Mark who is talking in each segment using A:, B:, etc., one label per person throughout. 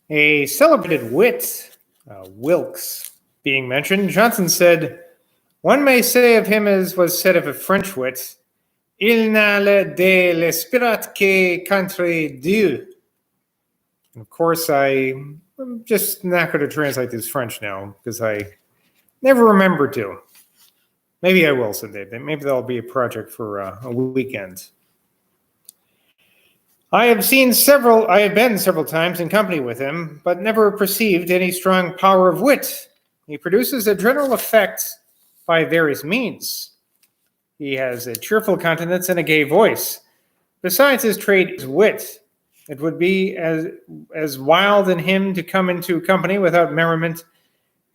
A: A celebrated wit, Wilkes, being mentioned, Johnson said, "One may say of him as was said of a French wit, Il n'a de l'esprit que contre Dieu." And of course, I'm just not going to translate this French now because I never remember to. Maybe I will someday. Maybe that'll be a project for a weekend. I have been several times in company with him, but never perceived any strong power of wit. He produces a general effect by various means. He has a cheerful countenance and a gay voice. Besides his trait is wit. It would be as wild in him to come into company without merriment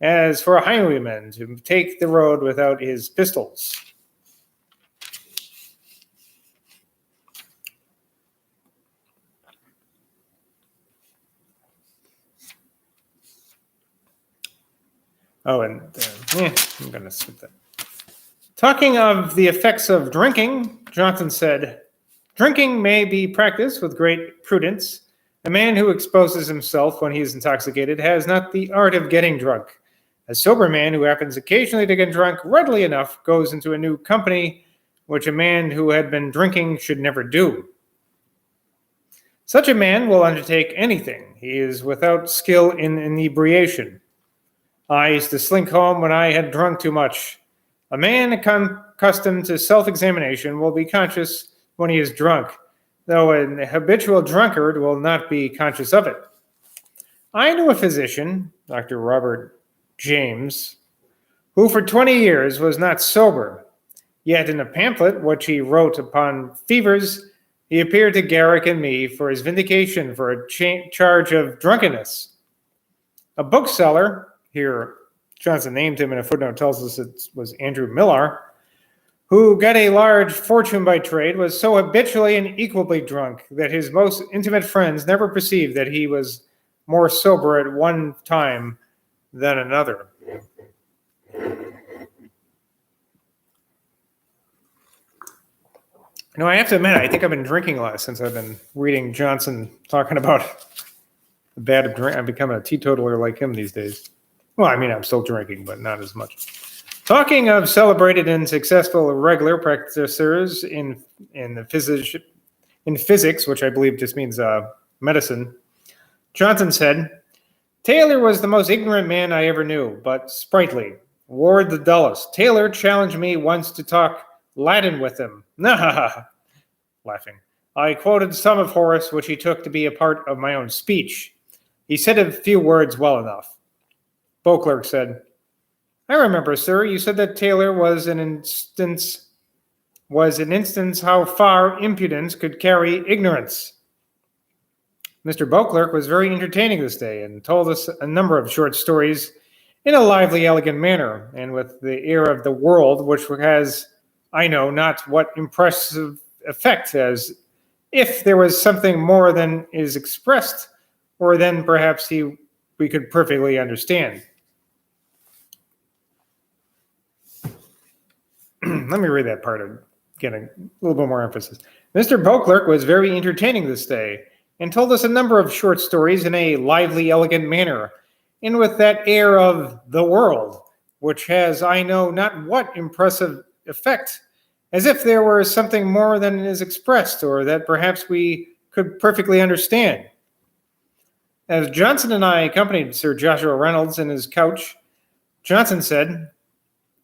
A: as for a highwayman to take the road without his pistols. Oh, and I'm going to skip that. Talking of the effects of drinking, Johnson said, "Drinking may be practiced with great prudence. A man who exposes himself when he is intoxicated has not the art of getting drunk. A sober man who happens occasionally to get drunk readily enough goes into a new company, which a man who had been drinking should never do. Such a man will undertake anything. He is without skill in inebriation. I used to slink home when I had drunk too much. A man accustomed to self-examination will be conscious when he is drunk, though an habitual drunkard will not be conscious of it. I knew a physician, Dr. Robert James, who for 20 years was not sober, yet in a pamphlet which he wrote upon fevers, he appeared to Garrick and me for his vindication for a charge of drunkenness. A bookseller," here Johnson named him, and a footnote tells us it was Andrew Millar, "who got a large fortune by trade, was so habitually and equally drunk that his most intimate friends never perceived that he was more sober at one time than another." You know, I have to admit, I think I've been drinking less since I've been reading Johnson talking about the bad of drink. I've become a teetotaler like him these days. Well, I mean, I'm still drinking, but not as much. Talking of celebrated and successful regular practitioners in physics, which I believe just means medicine, Johnson said, "Taylor was the most ignorant man I ever knew, but sprightly. Ward the dullest. Taylor challenged me once to talk Latin with him. Laughing. I quoted some of Horace, which he took to be a part of my own speech. He said a few words well enough." Beauclerk said, "I remember, sir, you said that Taylor was an instance how far impudence could carry ignorance." Mr. Beauclerk was very entertaining this day, and told us a number of short stories in a lively, elegant manner, and with the air of the world, which has, I know not what impressive effect, as if there was something more than is expressed, or than perhaps we could perfectly understand. Let me read that part again, a little bit more emphasis. Mr. Beauclerk was very entertaining this day, and told us a number of short stories in a lively, elegant manner, and with that air of the world, which has, I know not what impressive effect, as if there were something more than is expressed, or that perhaps we could perfectly understand. As Johnson and I accompanied Sir Joshua Reynolds in his couch, Johnson said,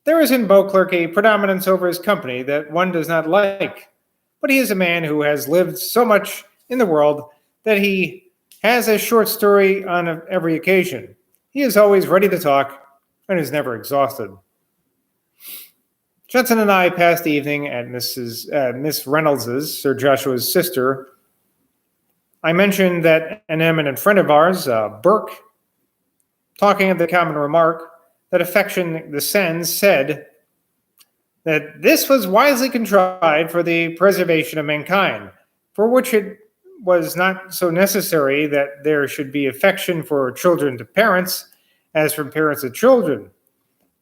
A: "There is in Beauclerk a predominance over his company that one does not like, but he is a man who has lived so much in the world that he has a short story on every occasion. He is always ready to talk and is never exhausted." Johnson and I passed the evening at Miss Reynolds's, Sir Joshua's sister. I mentioned that an eminent friend of ours, Burke, talking of the common remark that affection descends, said that this was wisely contrived for the preservation of mankind, for which it was not so necessary that there should be affection for children to parents as from parents to children.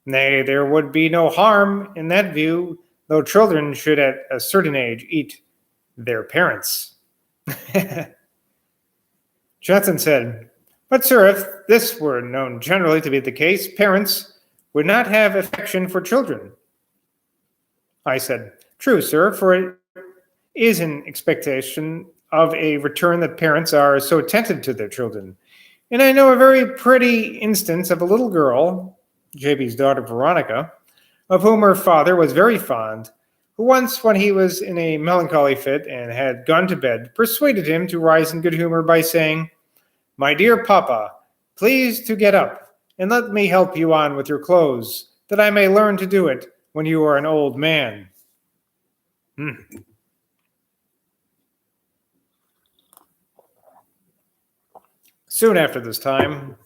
A: Nay, there would be no harm in that view, though children should at a certain age eat their parents. Johnson said, But, sir, if this were known generally to be the case, parents would not have affection for children. I said, true, sir, for it is an expectation of a return that parents are so attentive to their children. And I know a very pretty instance of a little girl, JB's daughter Veronica, of whom her father was very fond, who once, when he was in a melancholy fit and had gone to bed, persuaded him to rise in good humor by saying, "My dear papa, please to get up, and let me help you on with your clothes, that I may learn to do it when you are an old man." Soon after this time,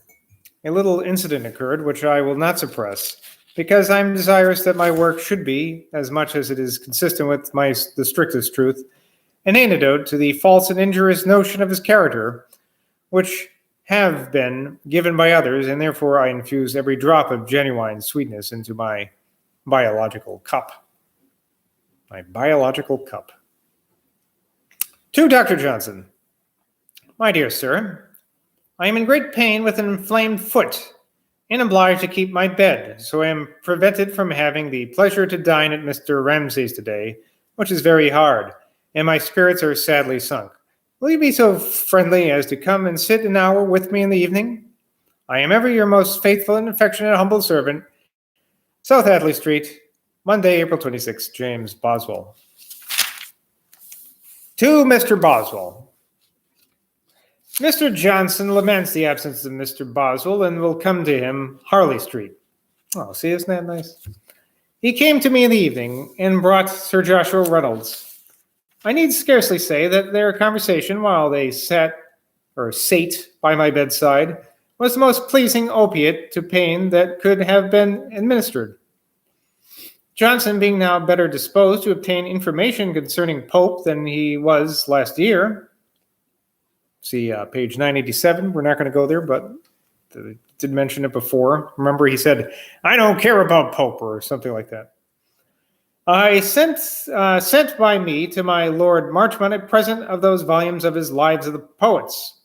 A: a little incident occurred which I will not suppress, because I am desirous that my work should be, as much as it is consistent with the strictest truth, an antidote to the false and injurious notion of his character, which have been given by others, and therefore I infuse every drop of genuine sweetness into my biological cup. My biological cup. To Dr. Johnson. My dear sir, I am in great pain with an inflamed foot, and obliged to keep my bed, so I am prevented from having the pleasure to dine at Mr. Ramsay's today, which is very hard, and my spirits are sadly sunk. Will you be so friendly as to come and sit an hour with me in the evening? I am ever your most faithful and affectionate humble servant, South Atley Street, Monday, April 26, James Boswell. To Mr. Boswell. Mr. Johnson laments the absence of Mr. Boswell and will come to him, Harley Street. Oh, see, isn't that nice? He came to me in the evening and brought Sir Joshua Reynolds. I need scarcely say that their conversation while they sate by my bedside was the most pleasing opiate to pain that could have been administered. Johnson being now better disposed to obtain information concerning Pope than he was last year. See page 987. We're not going to go there, but I did mention it before. Remember, he said, "I don't care about Pope," or something like that. I sent by me to my Lord Marchmont a present of those volumes of his Lives of the Poets,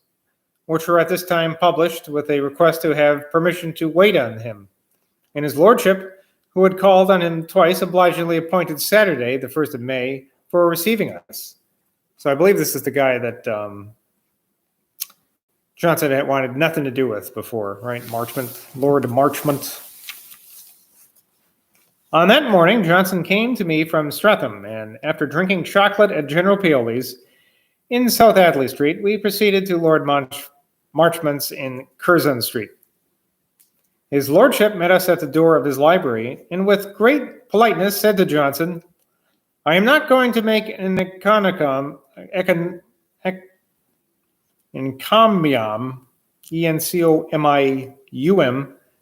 A: which were at this time published, with a request to have permission to wait on him. And his lordship, who had called on him twice, obligingly appointed Saturday, the 1st of May, for receiving us. So I believe this is the guy that Johnson had wanted nothing to do with before, right? Marchmont, Lord Marchmont. On that morning, Johnson came to me from Streatham, and after drinking chocolate at General Paoli's in South Atley Street, we proceeded to Lord Marchmont's in Curzon Street. His lordship met us at the door of his library, and with great politeness said to Johnson, "I am not going to make an encomium, encomium,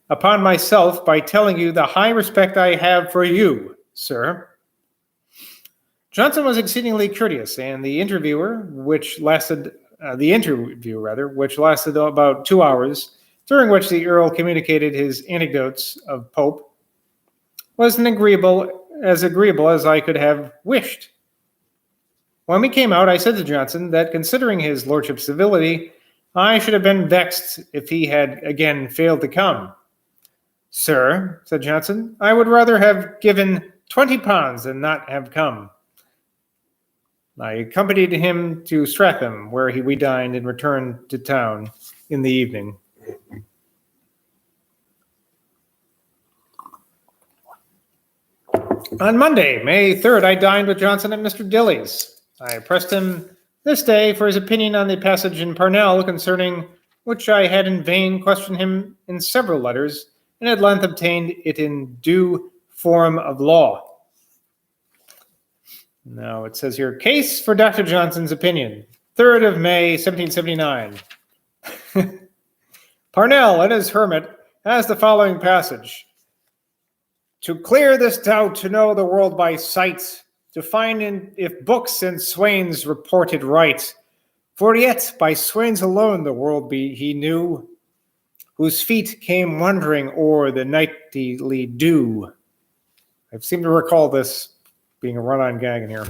A: upon myself by telling you the high respect I have for you, sir." Johnson was exceedingly courteous, and the interview, which lasted about 2 hours, during which the Earl communicated his anecdotes of Pope, was as agreeable as I could have wished. When we came out, I said to Johnson that, considering his lordship's civility, I should have been vexed if he had again failed to come. "Sir," said Johnson, "I would rather have given £20 than not have come." I accompanied him to Streatham, where we dined and returned to town in the evening. On Monday, May 3rd, I dined with Johnson at Mr. Dilly's. I pressed him this day for his opinion on the passage in Parnell concerning which I had in vain questioned him in several letters, and at length obtained it in due form of law. Now it says here, case for Dr. Johnson's opinion, 3rd of May, 1779. Parnell and his hermit has the following passage. "To clear this doubt, to know the world by sight, to find if books and swains reported right. For yet by swains alone the world he knew, whose feet came wandering o'er the nightly dew." I seem to recall this being a run-on gag in here.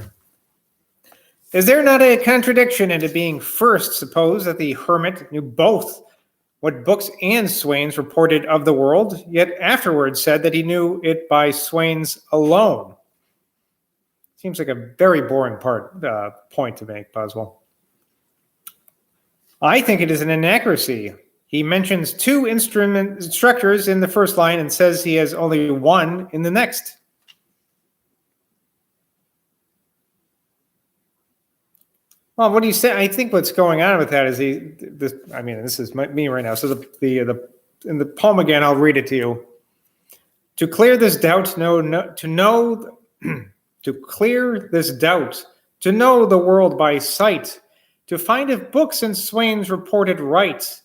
A: Is there not a contradiction in it being first supposed that the hermit knew both what books and swains reported of the world, yet afterwards said that he knew it by swains alone. Seems like a very boring point to make, Boswell. I think it is an inaccuracy. He mentions 2 instructors in the first line and says he has only 1 in the next. Well, what do you say? I think what's going on with that is this is me right now. So in the poem again, I'll read it to you. To clear this doubt, to clear this doubt, to know the world by sight, to find if books and swains reported right.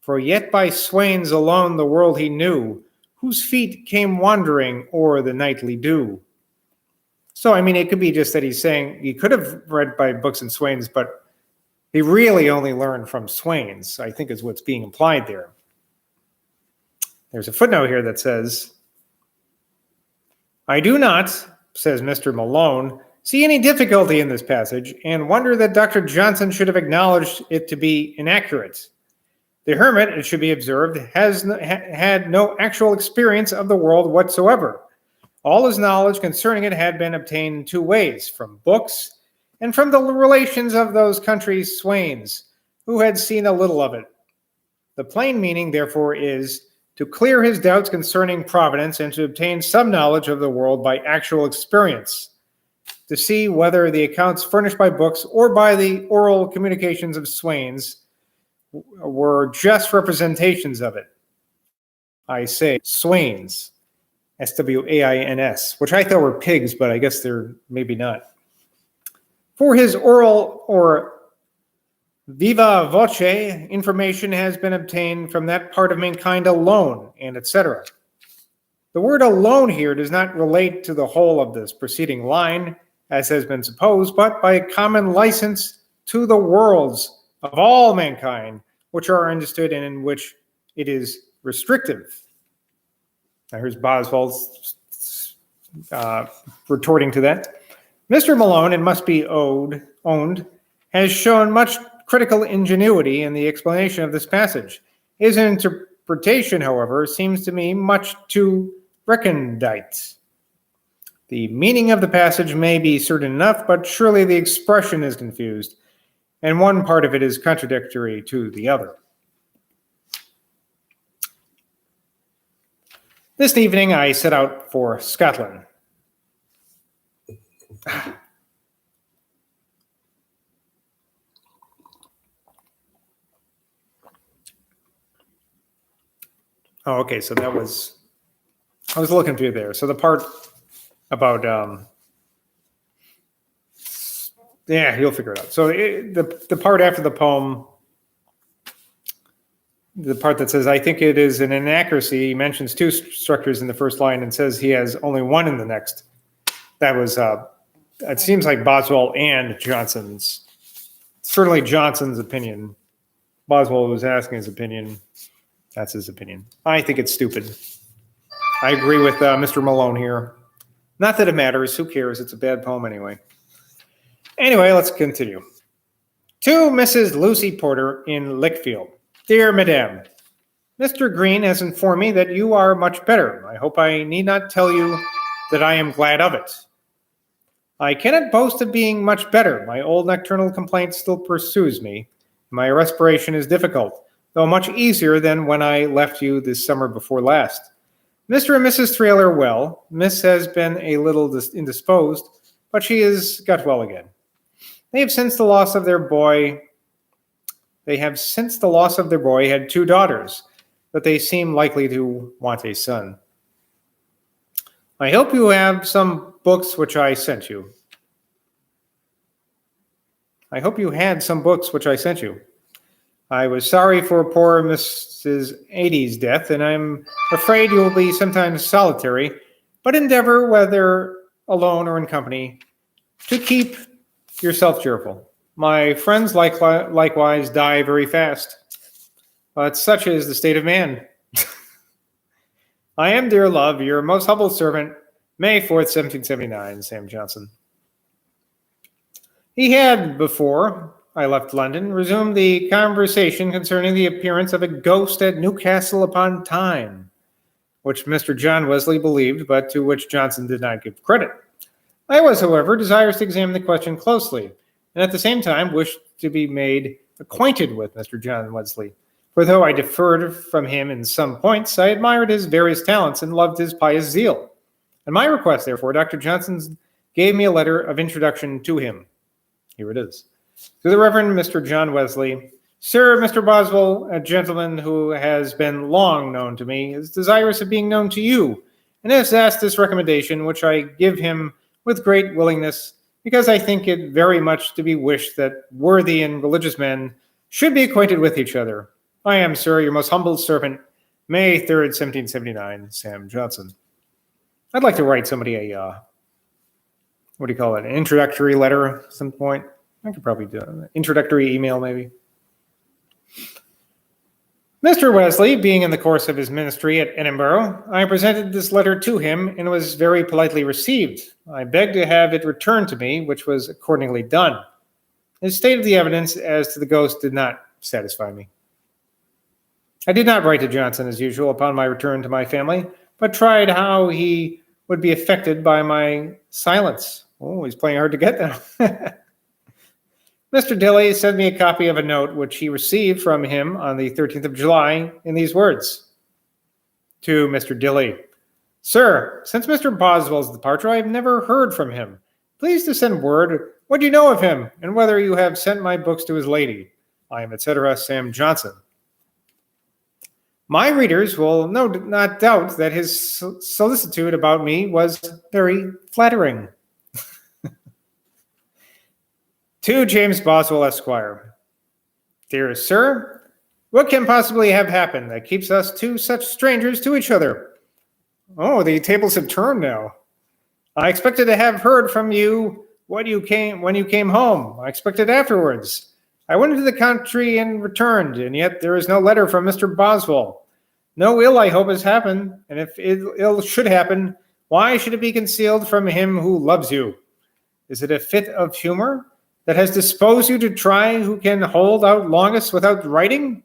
A: For yet by swains alone the world he knew, whose feet came wandering o'er the nightly dew. So, it could be just that he's saying he could have read by books and swains, but he really only learned from swains, I think is what's being implied there. There's a footnote here that says, I do not, says Mr. Malone, see any difficulty in this passage and wonder that Dr. Johnson should have acknowledged it to be inaccurate. The hermit, it should be observed, had no actual experience of the world whatsoever. All his knowledge concerning it had been obtained in 2 ways, from books and from the relations of those countries' swains, who had seen a little of it. The plain meaning, therefore, is to clear his doubts concerning providence and to obtain some knowledge of the world by actual experience, to see whether the accounts furnished by books or by the oral communications of swains were just representations of it. I say swains, S-W-A-I-N-S, which I thought were pigs, but I guess they're maybe not. For his oral or viva voce information has been obtained from that part of mankind alone, and etc. The word alone here does not relate to the whole of this preceding line, as has been supposed, but by common license to the worlds of all mankind, which are understood and in which it is restrictive. Now here's Boswell retorting to that. Mr. Malone, it must be owned, has shown much critical ingenuity in the explanation of this passage. His interpretation, however, seems to me much too recondite. The meaning of the passage may be certain enough, but surely the expression is confused, and one part of it is contradictory to the other. This evening I set out for Scotland. Oh, okay, so I was looking through there. So the part about, you'll figure it out. So the part after the poem, the part that says, I think it is an inaccuracy, he mentions 2 structures in the first line and says he has only 1 in the next. That was, it seems like Boswell and Johnson's, certainly Johnson's opinion. Boswell was asking his opinion. That's his opinion. I think it's stupid. I agree with Mr. Malone here. Not that it matters. Who cares? It's a bad poem anyway. Anyway, let's continue. To Mrs. Lucy Porter in Lichfield. Dear Madame, Mr. Green has informed me that you are much better. I hope I need not tell you that I am glad of it. I cannot boast of being much better. My old nocturnal complaint still pursues me. My respiration is difficult, though much easier than when I left you this summer before last. Mr. and Mrs. Thrale are well. Miss has been a little indisposed, but she has got well again. They have since the loss of their boy had 2 daughters, but they seem likely to want a son. I hope you have some books which I sent you. I hope you had some books which I sent you. I was sorry for poor Mrs. Ady's death, and I'm afraid you will be sometimes solitary, but endeavor, whether alone or in company, to keep yourself cheerful. My friends likewise die very fast, but such is the state of man. I am, dear love, your most humble servant, May 4th, 1779, Sam Johnson. He had before I left London, resumed the conversation concerning the appearance of a ghost at Newcastle upon Tyne, which Mr. John Wesley believed, but to which Johnson did not give credit. I was, however, desirous to examine the question closely, and at the same time wished to be made acquainted with Mr. John Wesley. For though I differed from him in some points, I admired his various talents and loved his pious zeal. At my request, therefore, Dr. Johnson gave me a letter of introduction to him. Here it is. To the Reverend Mr. John Wesley, Sir, Mr. Boswell, a gentleman who has been long known to me, is desirous of being known to you, and has asked this recommendation, which I give him with great willingness, because I think it very much to be wished that worthy and religious men should be acquainted with each other. I am, sir, your most humble servant, May 3rd, 1779, Sam Johnson. I'd like to write somebody a, what do you call it, an introductory letter at some point. I could probably do an introductory email, maybe. Mr. Wesley, being in the course of his ministry at Edinburgh, I presented this letter to him and was very politely received. I begged to have it returned to me, which was accordingly done. His state of the evidence as to the ghost did not satisfy me. I did not write to Johnson as usual upon my return to my family, but tried how he would be affected by my silence. Oh, he's playing hard to get now. Mr. Dilly sent me a copy of a note which he received from him on the 13th of July in these words. To Mr. Dilly, Sir, since Mr. Boswell's departure, I have never heard from him. Please to send word what you know of him, and whether you have sent my books to his lady. I am, etc., Sam Johnson. My readers will not doubt that his solicitude about me was very flattering. To James Boswell, Esquire. Dearest Sir, what can possibly have happened that keeps us two such strangers to each other? Oh, the tables have turned now. I expected to have heard from you when you came home. I expected afterwards. I went into the country and returned, and yet there is no letter from Mr. Boswell. No ill, I hope, has happened, and if ill should happen, why should it be concealed from him who loves you? Is it a fit of humor that has disposed you to try who can hold out longest without writing?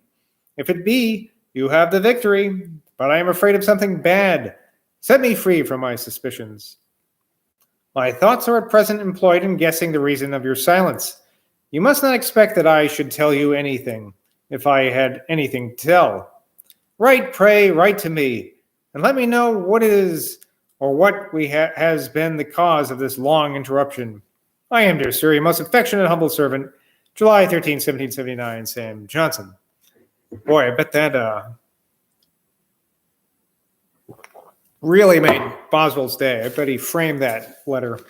A: If it be, you have the victory, but I am afraid of something bad. Set me free from my suspicions. My thoughts are at present employed in guessing the reason of your silence. You must not expect that I should tell you anything, if I had anything to tell. Write, pray, write to me, and let me know what it is or what has been the cause of this long interruption. I am, dear sir, your most affectionate, humble servant, July 13, 1779, Sam Johnson. Boy, I bet that really made Boswell's day. I bet he framed that letter.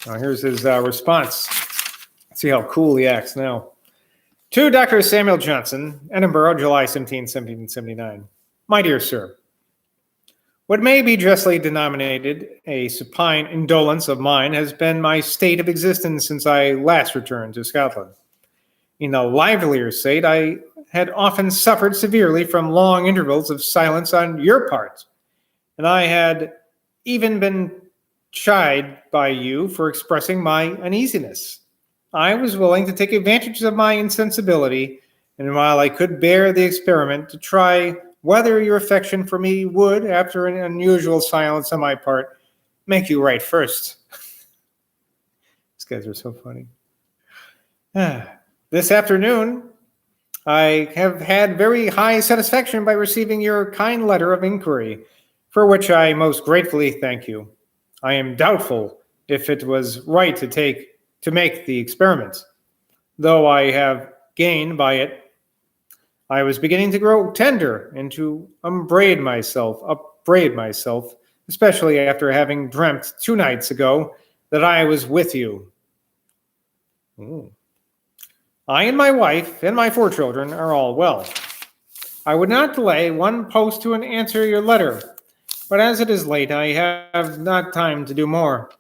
A: Now, here's his response. Let's see how cool he acts now. To Dr. Samuel Johnson, Edinburgh, July 17, 1779. My dear sir, what may be justly denominated a supine indolence of mine has been my state of existence since I last returned to Scotland. In a livelier state, I had often suffered severely from long intervals of silence on your part, and I had even been chid by you for expressing my uneasiness. I was willing to take advantage of my insensibility, and while I could bear the experiment, to try whether your affection for me would, after an unusual silence on my part, make you write first. These guys are so funny. This afternoon, I have had very high satisfaction by receiving your kind letter of inquiry, for which I most gratefully thank you. I am doubtful if it was right to make the experiment, though I have gained by it. I was beginning to grow tender and to upbraid myself, especially after having dreamt 2 nights ago that I was with you. Ooh. I and my wife and my 4 children are all well. I would not delay one post to answer your letter, but as it is late, I have not time to do more.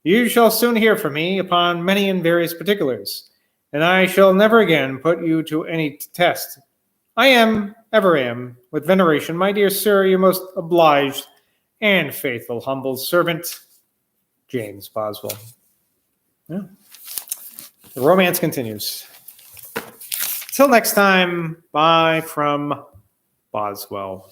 A: You shall soon hear from me upon many and various particulars, and I shall never again put you to any test. I am, ever am, with veneration, my dear sir, your most obliged and faithful humble servant, James Boswell. Yeah. The romance continues. Till next time, bye from Boswell.